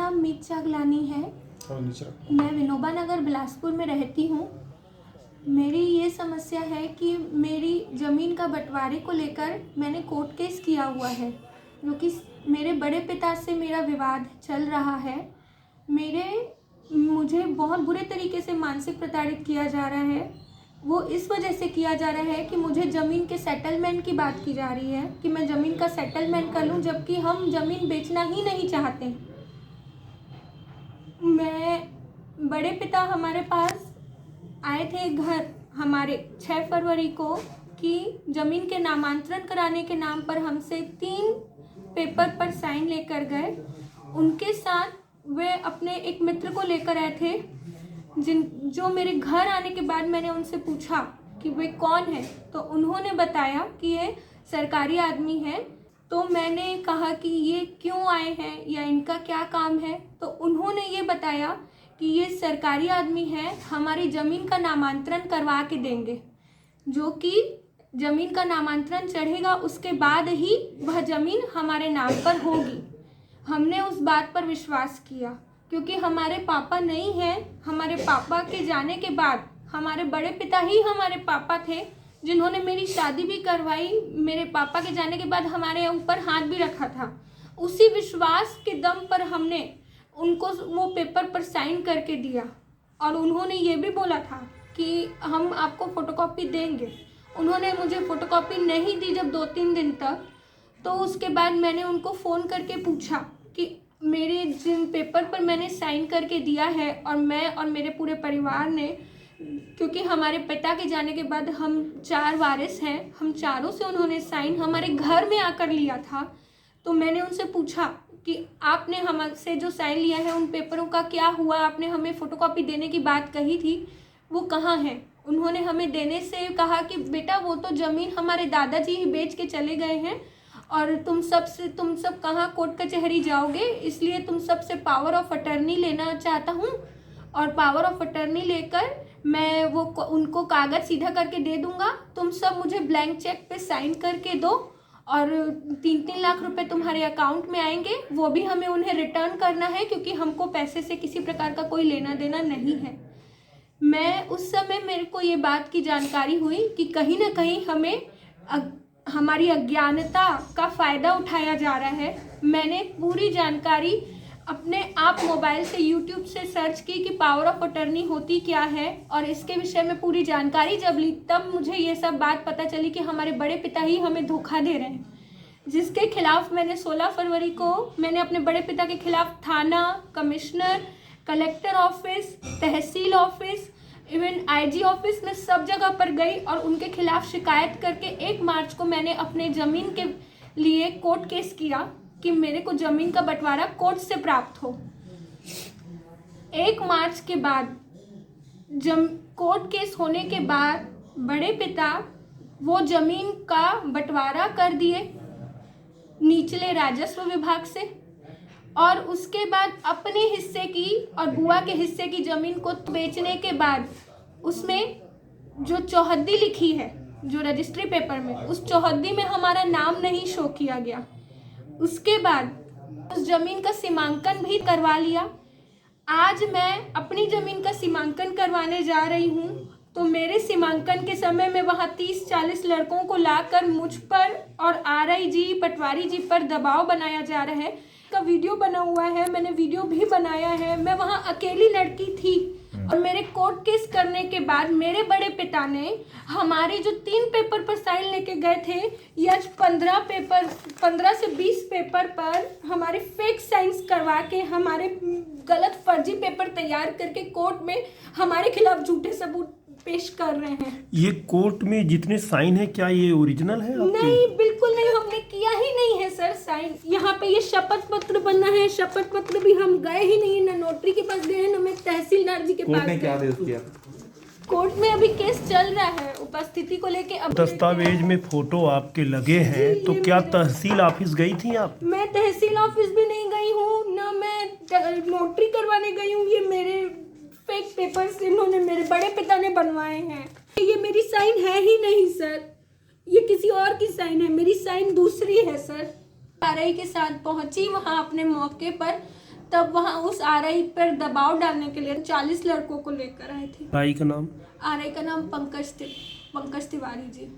नाम मीत चागलानी है। मैं विनोबा नगर बिलासपुर में रहती हूँ। मेरी ये समस्या है कि मेरी ज़मीन का बंटवारे को लेकर मैंने कोर्ट केस किया हुआ है, जो कि मेरे बड़े पिता से मेरा विवाद चल रहा है। मुझे बहुत बुरे तरीके से मानसिक प्रताड़ित किया जा रहा है। वो इस वजह से किया जा रहा है कि मुझे ज़मीन के सेटलमेंट की बात की जा रही है कि मैं ज़मीन का सेटलमेंट कर लूं, जबकि हम ज़मीन बेचना ही नहीं चाहते। बड़े पिता हमारे पास आए थे घर हमारे 6 फरवरी को कि ज़मीन के नामांतरण कराने के नाम पर हमसे 3 पेपर पर साइन लेकर गए। उनके साथ वे अपने एक मित्र को लेकर आए थे, जो मेरे घर आने के बाद मैंने उनसे पूछा कि वे कौन है, तो उन्होंने बताया कि ये सरकारी आदमी है। तो मैंने कहा कि ये क्यों आए हैं या इनका क्या काम है, तो उन्होंने ये बताया कि ये सरकारी आदमी है, हमारी ज़मीन का नामांतरण करवा के देंगे, जो कि ज़मीन का नामांतरण चढ़ेगा उसके बाद ही वह ज़मीन हमारे नाम पर होगी। हमने उस बात पर विश्वास किया क्योंकि हमारे पापा नहीं हैं। हमारे पापा के जाने के बाद हमारे बड़े पिता ही हमारे पापा थे, जिन्होंने मेरी शादी भी करवाई। मेरे पापा के जाने के बाद हमारे ऊपर हाथ भी रखा था। उसी विश्वास के दम पर हमने उनको वो पेपर पर साइन करके दिया और उन्होंने ये भी बोला था कि हम आपको फ़ोटोकॉपी देंगे। उन्होंने मुझे फ़ोटोकॉपी नहीं दी जब 2-3 दिन तक। तो उसके बाद मैंने उनको फ़ोन करके पूछा कि मेरे जिन पेपर पर मैंने साइन करके दिया है और मैं और मेरे पूरे परिवार ने, क्योंकि हमारे पिता के जाने के बाद हम 4 वारिस हैं, हम चारों से उन्होंने साइन हमारे घर में आकर लिया था। तो मैंने उनसे पूछा कि आपने हमसे जो साइन लिया है उन पेपरों का क्या हुआ, आपने हमें फ़ोटोकॉपी देने की बात कही थी, वो कहाँ है। उन्होंने हमें देने से कहा कि बेटा वो तो ज़मीन हमारे दादाजी ही बेच के चले गए हैं और तुम सब कहाँ कोर्ट कचहरी जाओगे, इसलिए तुम सब से पावर ऑफ अटर्नी लेना चाहता हूँ और पावर ऑफ अटर्नी लेकर मैं वो उनको कागज़ सीधा करके दे दूँगा। तुम सब मुझे ब्लैंक चेक पे साइन करके दो और 3-3 लाख रुपए तुम्हारे अकाउंट में आएंगे, वो भी हमें उन्हें रिटर्न करना है क्योंकि हमको पैसे से किसी प्रकार का कोई लेना देना नहीं है। मैं उस समय मेरे को ये बात की जानकारी हुई कि कहीं ना कहीं हमारी अज्ञानता का फ़ायदा उठाया जा रहा है। मैंने पूरी जानकारी अपने आप मोबाइल से YouTube से सर्च की कि पावर ऑफ अटर्नी होती क्या है और इसके विषय में पूरी जानकारी जब ली तब मुझे ये सब बात पता चली कि हमारे बड़े पिता ही हमें धोखा दे रहे हैं, जिसके खिलाफ मैंने 16 फरवरी को मैंने अपने बड़े पिता के खिलाफ थाना, कमिश्नर, कलेक्टर ऑफिस, तहसील ऑफिस, इवन IG ऑफिस में सब जगह पर गई और उनके खिलाफ शिकायत करके 1 मार्च को मैंने अपने ज़मीन के लिए कोर्ट केस किया कि मेरे को ज़मीन का बंटवारा कोर्ट से प्राप्त हो। 1 मार्च के बाद कोर्ट केस होने के बाद बड़े पिता वो ज़मीन का बंटवारा कर दिए निचले राजस्व विभाग से और उसके बाद अपने हिस्से की और बुआ के हिस्से की ज़मीन को बेचने के बाद उसमें जो चौहद्दी लिखी है जो रजिस्ट्री पेपर में, उस चौहद्दी में हमारा नाम नहीं शो किया गया। उसके बाद उस ज़मीन का सीमांकन भी करवा लिया। आज मैं अपनी ज़मीन का सीमांकन करवाने जा रही हूँ तो मेरे सीमांकन के समय में वहाँ 30-40 लड़कों को लाकर मुझ पर और RI जी, पटवारी जी पर दबाव बनाया जा रहा है। का वीडियो बना हुआ है, मैंने वीडियो भी बनाया है। मैं वहाँ अकेली लड़की थी और मेरे कोर्ट केस करने के बाद मेरे बड़े पिता ने हमारे जो 3 पेपर पर साइन लेके गए थे, यह 15 से 20 पेपर पर हमारे फेक साइंस करवा के हमारे गलत फर्जी पेपर तैयार करके कोर्ट में हमारे खिलाफ झूठे सबूत पेश कर रहे हैं। ये कोर्ट में जितने साइन है क्या ये ओरिजिनल है आपके? नहीं, बिल्कुल नहीं, हमने किया ही नहीं है सर साइन। यहाँ पे ये शपथ पत्र बना है, शपथ पत्र भी हम गए ही नहीं, ना नोटरी के पास गए ना मैं तहसीलदार जी के पास। कोर्ट ने क्या आदेश दिया? कोर्ट में अभी केस चल रहा है उपस्थिति को लेके। अब दस्तावेज में फोटो आपके लगे हैं तो क्या तहसील ऑफिस गई थी आप? मैं तहसील ऑफिस भी नहीं गई हूँ, ना मैं नोटरी करवाने गई हूँ। ये मेरे फेक पेपर्स इन्होंने मेरे बड़े पिता ने बनवाए हैं। ये मेरी साइन है ही नहीं सर, ये किसी और की साइन है, मेरी साइन दूसरी है सर। RI के साथ पहुंची वहां अपने मौके पर तब वहाँ उस आरआई पर दबाव डालने के लिए 40 लड़कों को लेकर आए थे। भाई का नाम? आरआई का नाम पंकज तिवारी जी।